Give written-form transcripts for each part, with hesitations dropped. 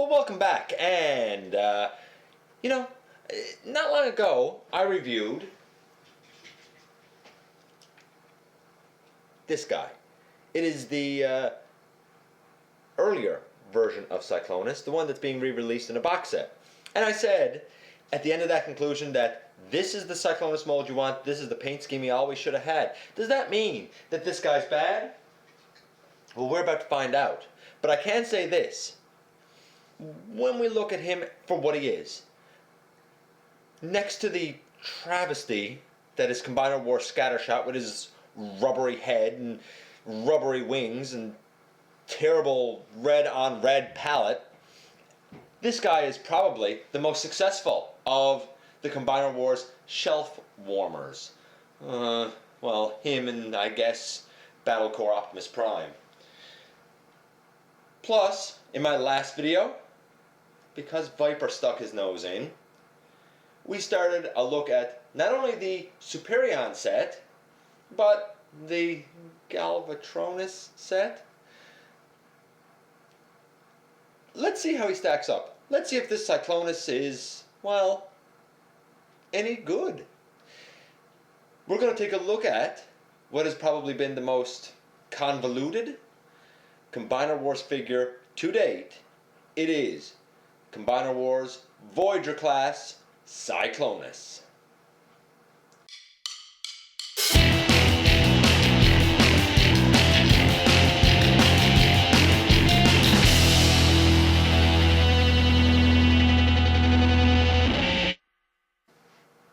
Well, welcome back, and, not long ago, I reviewed this guy. It is the earlier version of Cyclonus, the one that's being re-released in a box set. And I said, at the end of that conclusion, that this is the Cyclonus mold you want, this is the paint scheme you always should have had. Does that mean that this guy's bad? Well, we're about to find out. But I can say this. When we look at him for what he is, next to the travesty that is Combiner Wars Scattershot with his rubbery head and rubbery wings and terrible red-on-red palette, this guy is probably the most successful of the Combiner Wars shelf warmers. Well, him and, I guess, Battlecore Optimus Prime. Plus, in my last video, because Viper stuck his nose in, we started a look at not only the Superion set, but the Galvatronus set. Let's see how he stacks up. Let's see if this Cyclonus is, well, any good. We're going to take a look at what has probably been the most convoluted Combiner Wars figure to date. It is Combiner Wars Voyager class Cyclonus.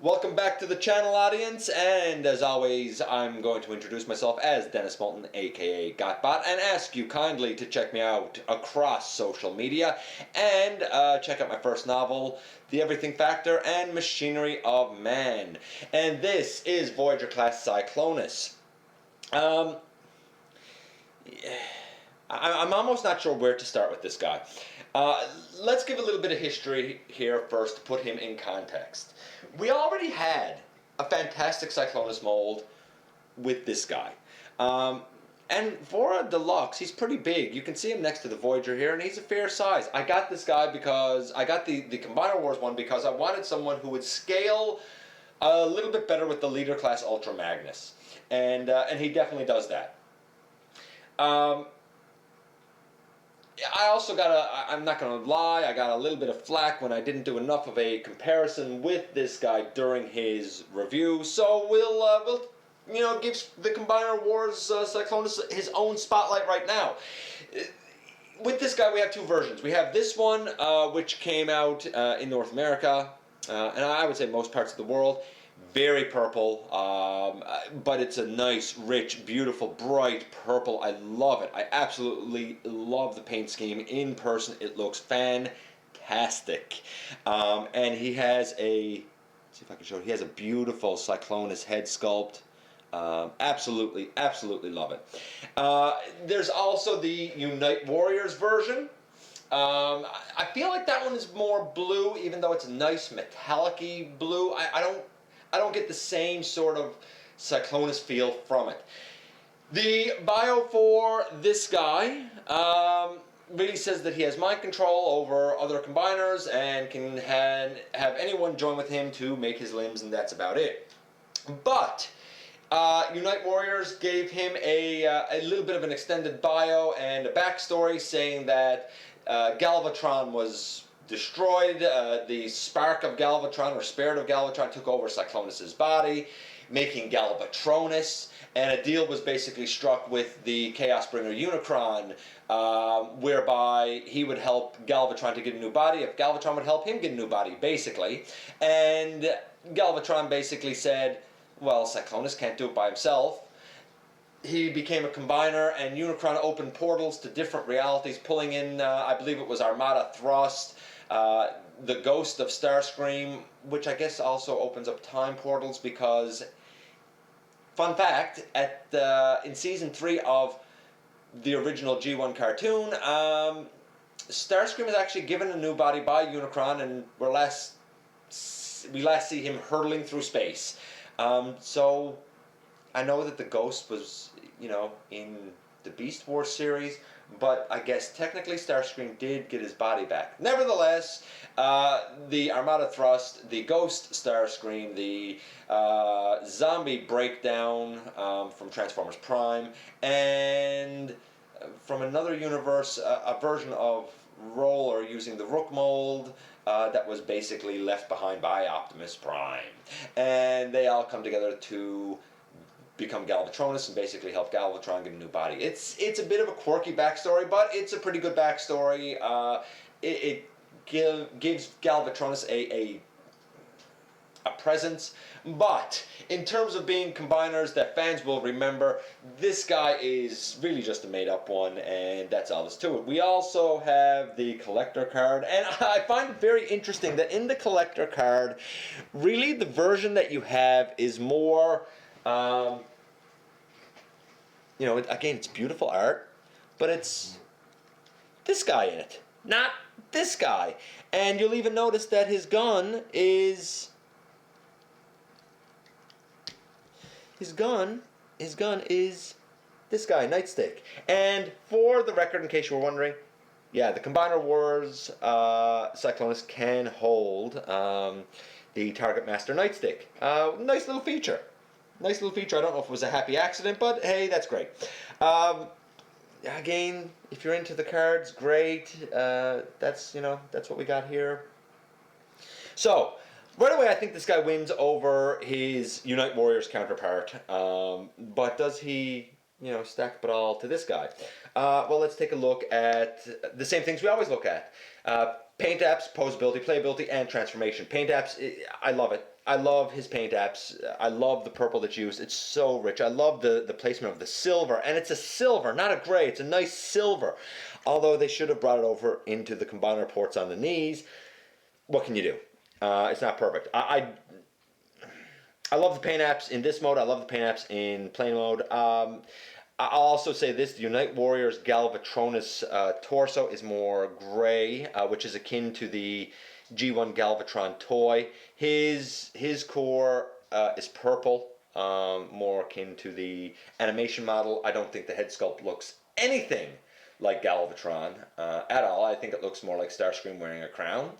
Welcome back to the channel, audience, and as always, I'm going to introduce myself as Dennis Moulton, aka GotBot, and ask you kindly to check me out across social media and check out my first novel, The Everything Factor and Machinery of Man. And this is Voyager class Cyclonus. I'm almost not sure where to start with this guy. Let's give a little bit of history here first to put him in context. We already had a fantastic Cyclonus mold with this guy. And for a deluxe, he's pretty big. You can see him next to the Voyager here, and he's a fair size. I got this guy because I got the Combiner Wars one because I wanted someone who would scale a little bit better with the Leader Class Ultra Magnus. And he definitely does that. I also got I'm not going to lie, I got a little bit of flack when I didn't do enough of a comparison with this guy during his review. So we'll give the Combiner Wars Cyclonus his own spotlight right now. With this guy, we have two versions. We have this one, which came out in North America, and I would say most parts of the world. Very purple, but it's a nice, rich, beautiful, bright purple. I love it. I absolutely love the paint scheme. In person, it looks fantastic. And he has let's see if I can show it. He has a beautiful Cyclonus head sculpt. Absolutely, absolutely love it. There's also the Unite Warriors version. I feel like that one is more blue, even though it's a nice metallic-y blue. I don't get the same sort of Cyclonus feel from it. The bio for this guy really says that he has mind control over other combiners and can have anyone join with him to make his limbs, and that's about it. But Unite Warriors gave him a little bit of an extended bio and a backstory saying that Galvatron was destroyed, the spark of Galvatron, or spirit of Galvatron, took over Cyclonus' body, making Galvatronus, and a deal was basically struck with the Chaos Bringer Unicron, whereby he would help Galvatron to get a new body if Galvatron would help him get a new body, basically. And Galvatron basically said, well, Cyclonus can't do it by himself. He became a combiner, and Unicron opened portals to different realities, pulling in, I believe it was Armada Thrust, the Ghost of Starscream, which I guess also opens up time portals because, fun fact, in Season 3 of the original G1 cartoon, Starscream is actually given a new body by Unicron, and we last see him hurtling through space. So I know that the Ghost was, in the Beast Wars series, but I guess technically Starscream did get his body back. Nevertheless, the Armada Thrust, the Ghost Starscream, the Zombie Breakdown from Transformers Prime, and from another universe, a version of Roller using the Rook mold that was basically left behind by Optimus Prime. And they all come together to become Galvatronus and basically help Galvatron get a new body. It's a bit of a quirky backstory, but it's a pretty good backstory. It gives Galvatronus a presence, but in terms of being combiners that fans will remember, this guy is really just a made-up one, and that's all there's to it. We also have the collector card, and I find it very interesting that in the collector card, really the version that you have is more, again, it's beautiful art, but it's this guy in it, not this guy. And you'll even notice that his gun is this guy, Nightstick. And for the record, in case you were wondering, yeah, the Combiner Wars Cyclonus can hold the Target Master Nightstick. Nice little feature. I don't know if it was a happy accident, but hey, that's great. Again, if you're into the cards, great. That's what we got here. So, right away, I think this guy wins over his Unite Warriors counterpart. But does he, stack it all to this guy? Well, let's take a look at the same things we always look at. Paint apps, posability, playability, and transformation. Paint apps, I love it. I love his paint apps. I love the purple that's used. It's so rich. I love the placement of the silver. And it's a silver, not a gray. It's a nice silver. Although they should have brought it over into the combiner ports on the knees. What can you do? It's not perfect. I love the paint apps in this mode. I love the paint apps in plain mode. I'll also say this. The Unite Warriors Galvatronus torso is more gray, which is akin to the G1 Galvatron toy. His core is purple, more akin to the animation model. I don't think the head sculpt looks anything like Galvatron at all. I think it looks more like Starscream wearing a crown.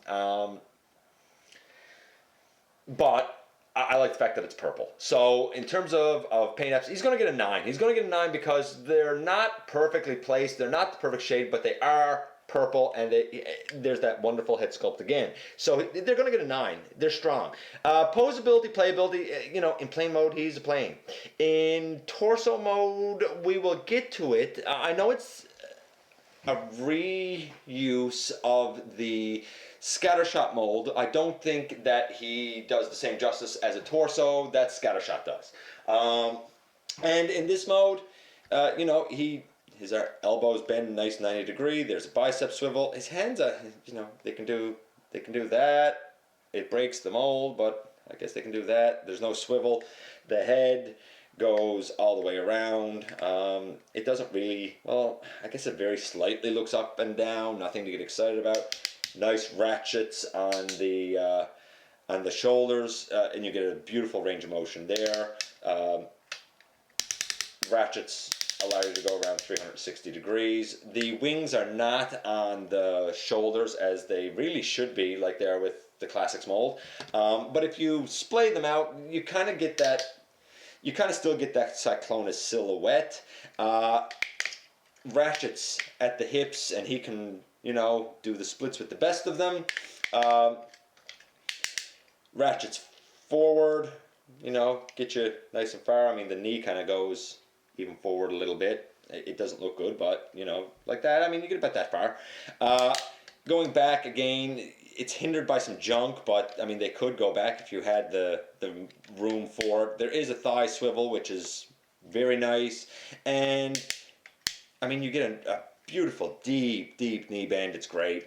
But I like the fact that it's purple. So in terms of paint apps, he's going to get a 9. He's going to get a 9 because they're not perfectly placed. They're not the perfect shade, but they are purple, and there's that wonderful head sculpt again. So they're going to get a 9. They're strong. Posability, playability, in plain mode, he's a plane. In torso mode, we will get to it. I know it's a reuse of the Scattershot mold. I don't think that he does the same justice as a torso that Scattershot does. And in this mode, his elbows bend nice 90 degree. There's a bicep swivel. His hands, they can do that. It breaks the mold, but I guess they can do that. There's no swivel. The head goes all the way around. It doesn't really, I guess it very slightly looks up and down. Nothing to get excited about. Nice ratchets on the shoulders, and you get a beautiful range of motion there. Ratchets allow you to go around 360 degrees. The wings are not on the shoulders as they really should be, like they are with the Classics mold. But if you splay them out, you kind of get that. You kind of still get that Cyclonus silhouette. Ratchets at the hips, and he can, do the splits with the best of them. Ratchets forward, get you nice and far. I mean, the knee kind of goes even forward a little bit. It doesn't look good, but, like that. I mean, you get about that far. Going back again, it's hindered by some junk, but, I mean, they could go back if you had the room for it. There is a thigh swivel, which is very nice. And, I mean, you get a beautiful, deep knee bend. It's great.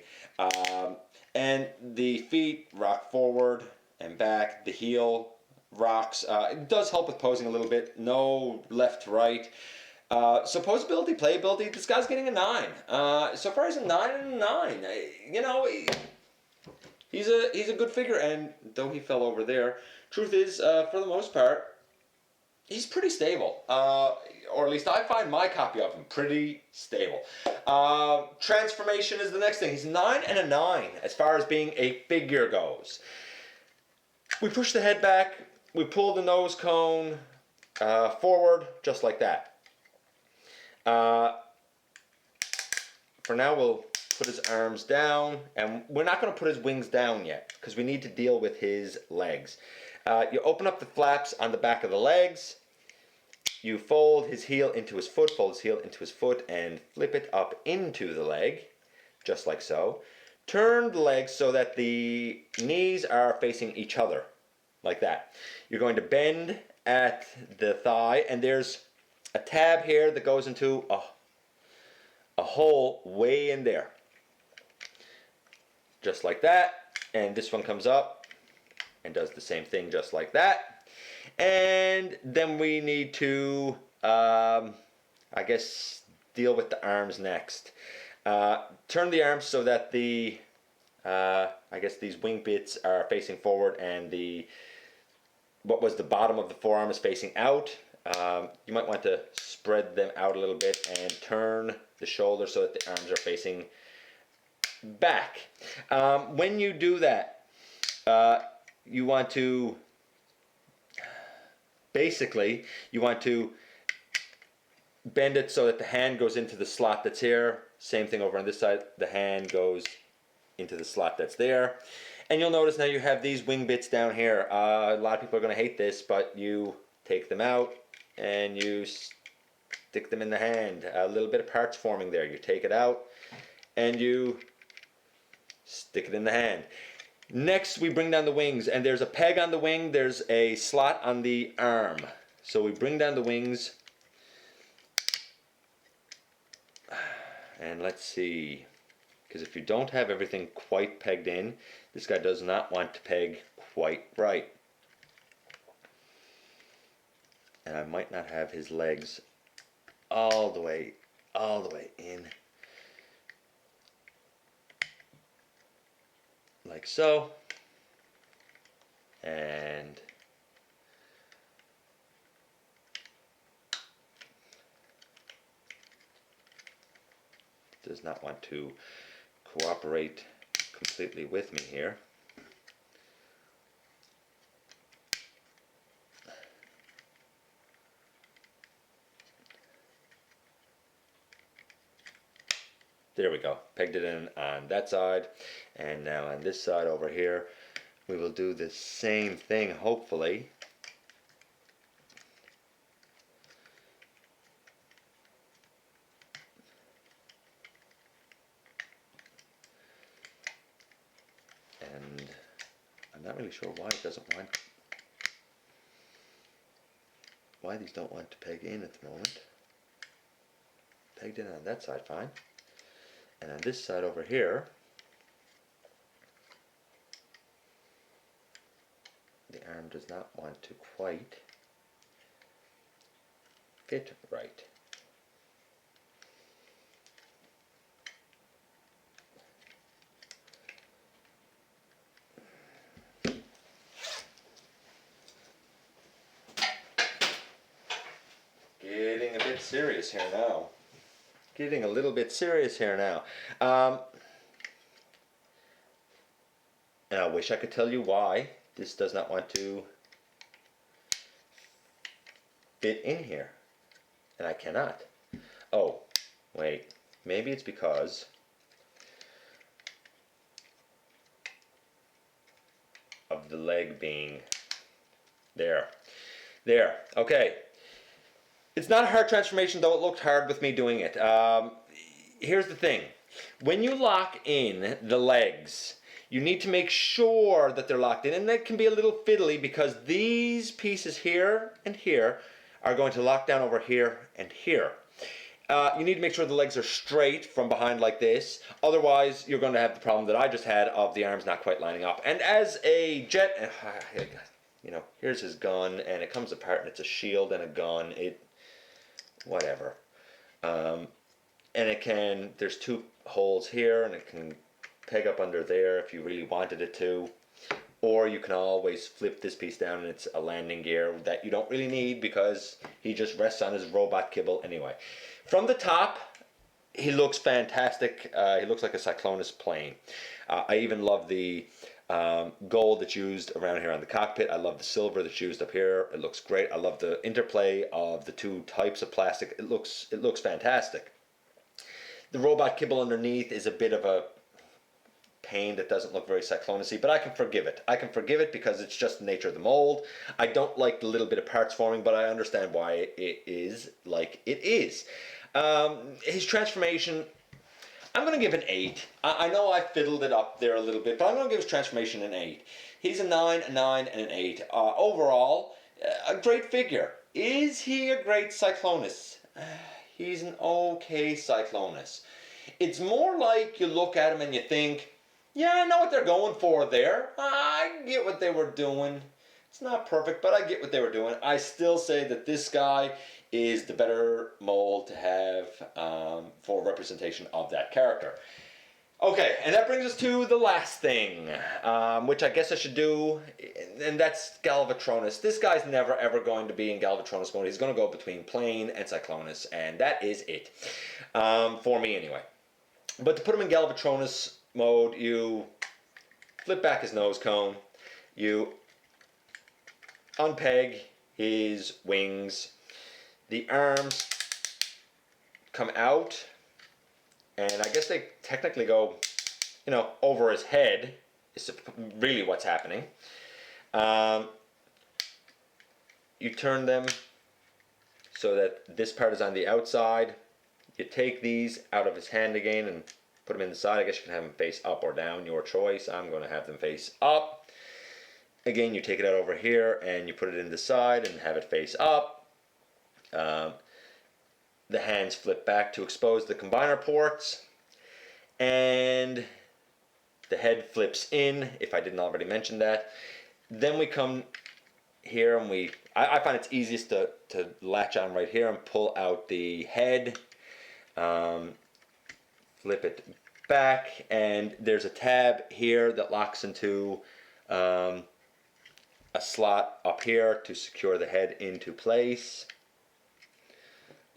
And the feet rock forward and back. The heel rocks. It does help with posing a little bit. No left to right. So posability, playability, this guy's getting a 9. So far he's a 9 and a 9. He's a good figure, and though he fell over there, truth is, for the most part, He's pretty stable, or at least I find my copy of him pretty stable. Transformation is the next thing. He's 9 and a 9 as far as being a figure goes. We push the head back, we pull the nose cone forward, just like that. For now, we'll put his arms down, and we're not going to put his wings down yet because we need to deal with his legs. You open up the flaps on the back of the legs. You fold his heel into his foot, fold his heel into his foot, and flip it up into the leg, just like so. Turn the legs so that the knees are facing each other, like that. You're going to bend at the thigh, and there's a tab here that goes into a hole way in there. Just like that. And this one comes up and does the same thing just like that. And then we need to, I guess, deal with the arms next. Turn the arms so that the, I guess these wing bits are facing forward and what was the bottom of the forearm is facing out. You might want to spread them out a little bit and turn the shoulder so that the arms are facing back. When you do that, you want to bend it so that the hand goes into the slot that's here. Same thing over on this side. The hand goes into the slot that's there. And you'll notice now you have these wing bits down here. A lot of people are going to hate this, but you take them out and you stick them in the hand. A little bit of parts forming there. You take it out and you stick it in the hand. Next, we bring down the wings, and there's a peg on the wing, there's a slot on the arm. So we bring down the wings, and let's see, because if you don't have everything quite pegged in, this guy does not want to peg quite right. And I might not have his legs all the way in. Like so, and does not want to cooperate completely with me here. There we go, pegged it in on that side, and now on this side over here we will do the same thing, hopefully. And I'm not really sure why it doesn't want, why these don't want to peg in at the moment. Pegged in on that side, fine. And on this side over here, the arm does not want to quite fit right. Getting a bit serious here now. Getting a little bit serious here now. And I wish I could tell you why this does not want to fit in here. And I cannot. Oh, wait. Maybe it's because of the leg being there. There. Okay. It's not a hard transformation, though it looked hard with me doing it. Here's the thing. When you lock in the legs, you need to make sure that they're locked in. And that can be a little fiddly because these pieces here and here are going to lock down over here and here. You need to make sure the legs are straight from behind like this. Otherwise, you're going to have the problem that I just had of the arms not quite lining up. And as a jet, you know, here's his gun, and it comes apart, and it's a shield and a gun. Whatever. And it can, there's two holes here, and it can peg up under there if you really wanted it to. Or you can always flip this piece down and it's a landing gear that you don't really need because he just rests on his robot kibble anyway. From the top, he looks fantastic. He looks like a Cyclonus plane. I even love the gold that's used around here on the cockpit. I love the silver that's used up here. It looks great. I love the interplay of the two types of plastic. It looks fantastic. The robot kibble underneath is a bit of a pain that doesn't look very Cyclonus-y, but I can forgive it. I can forgive it because it's just the nature of the mold. I don't like the little bit of parts forming, but I understand why it is like it is. His transformation, I'm going to give an 8. I know I fiddled it up there a little bit, but I'm going to give his transformation an 8. He's a 9, a 9, and an 8. Overall, a great figure. Is he a great Cyclonus? He's an okay Cyclonus. It's more like you look at him and you think, yeah, I know what they're going for there. I get what they were doing. It's not perfect, but I get what they were doing. I still say that this guy is the better mold to have for representation of that character. Okay, and that brings us to the last thing, which I guess I should do, and that's Galvatronus. This guy's never ever going to be in Galvatronus mode. He's going to go between plane and Cyclonus, and that is it, for me anyway. But to put him in Galvatronus mode, you flip back his nose cone, you unpeg his wings, the arms come out, and I guess they technically go, over his head, is really what's happening. You turn them so that this part is on the outside. You take these out of his hand again and put them in the side. I guess you can have them face up or down, your choice. I'm going to have them face up. Again, you take it out over here and you put it in the side and have it face up. The hands flip back to expose the combiner ports, and the head flips in, if I didn't already mention that. Then we come here and I find it's easiest to latch on right here and pull out the head, flip it back, and there's a tab here that locks into a slot up here to secure the head into place.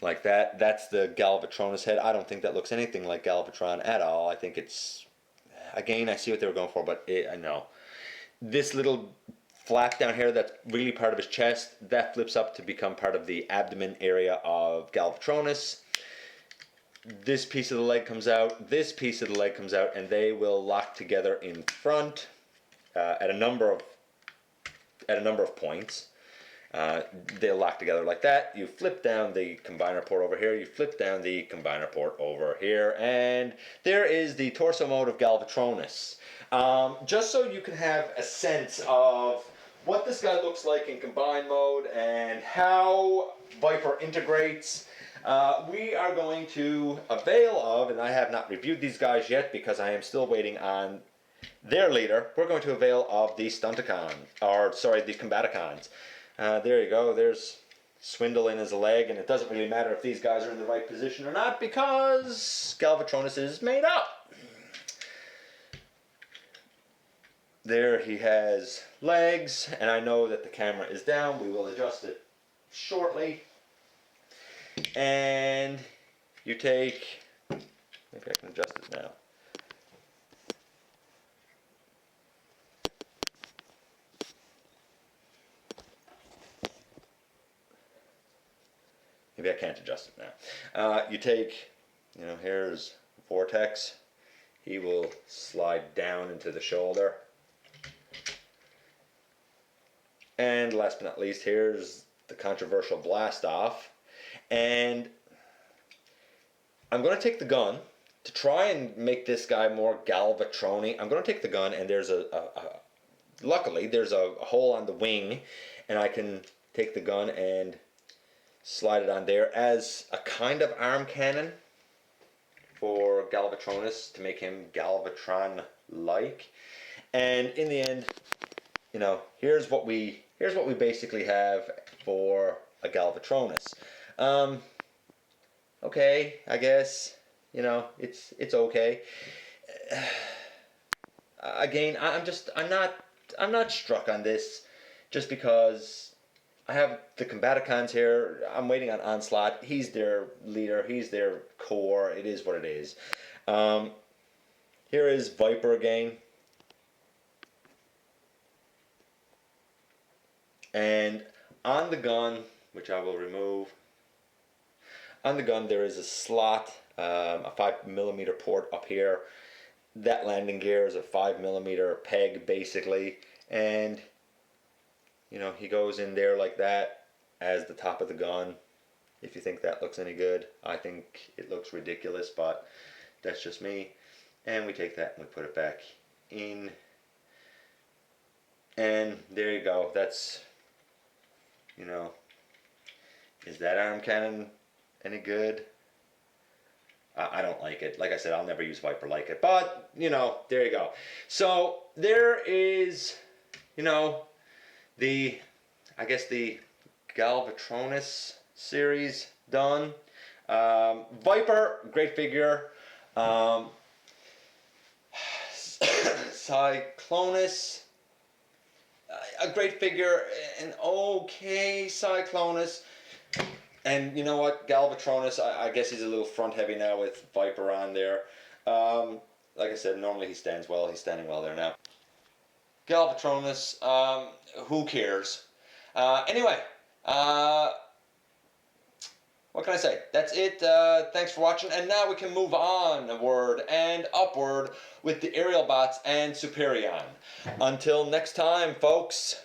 Like that. That's the Galvatronus head. I don't think that looks anything like Galvatron at all. I think it's, again, I see what they were going for, but I know. This little flap down here that's really part of his chest, that flips up to become part of the abdomen area of Galvatronus. This piece of the leg comes out, this piece of the leg comes out, and they will lock together in front at a number of points. They'll lock together like that. You flip down the combiner port over here, you flip down the combiner port over here, and there is the torso mode of Galvatronus. Just so you can have a sense of what this guy looks like in combine mode and how Viper integrates, we are going to avail of, and I have not reviewed these guys yet because I am still waiting on their leader, we're going to avail of the Stunticons, the Combaticons. There you go, there's Swindle in his leg, and it doesn't really matter if these guys are in the right position or not because Galvatronus is made up. There he has legs, and I know that the camera is down. We will adjust it shortly. And you take, maybe I can adjust it now. Maybe I can't adjust it now. You take, here's Vortex. He will slide down into the shoulder. And last but not least, here's the controversial blast off. And I'm going to take the gun to try and make this guy more Galvatrony. I'm going to take the gun, and there's luckily there's a hole on the wing, and I can take the gun and slide it on there as a kind of arm cannon for Galvatronus to make him Galvatron-like. And in the end, here's what we basically have for a Galvatronus. Okay, I guess, it's okay. Again, I'm not not struck on this, just because I have the Combaticons here. I'm waiting on Onslaught. He's their leader. He's their core. It is what it is. Here is Viper again. And on the gun, which I will remove, on the gun there is a slot, a 5mm port up here. That landing gear is a 5mm peg basically, and you know, he goes in there like that as the top of the gun. If you think that looks any good, I think it looks ridiculous, but that's just me. And we take that and we put it back in, and there you go. That's, you know, is that arm cannon any good? I don't like it. Like I said, I'll never use Viper like it. But, you know, there you go. So, there is, you know, I guess the Galvatronus series done. Viper, great figure. Cyclonus, a great figure. An okay Cyclonus. And you know what, Galvatronus, I guess he's a little front heavy now with Viper on there. Like I said, normally he stands well. He's standing well there now. Galvatronus, who cares? Anyway, what can I say? That's it. Thanks for watching. And now we can move onward and upward with the aerial bots and Superion. Until next time, folks.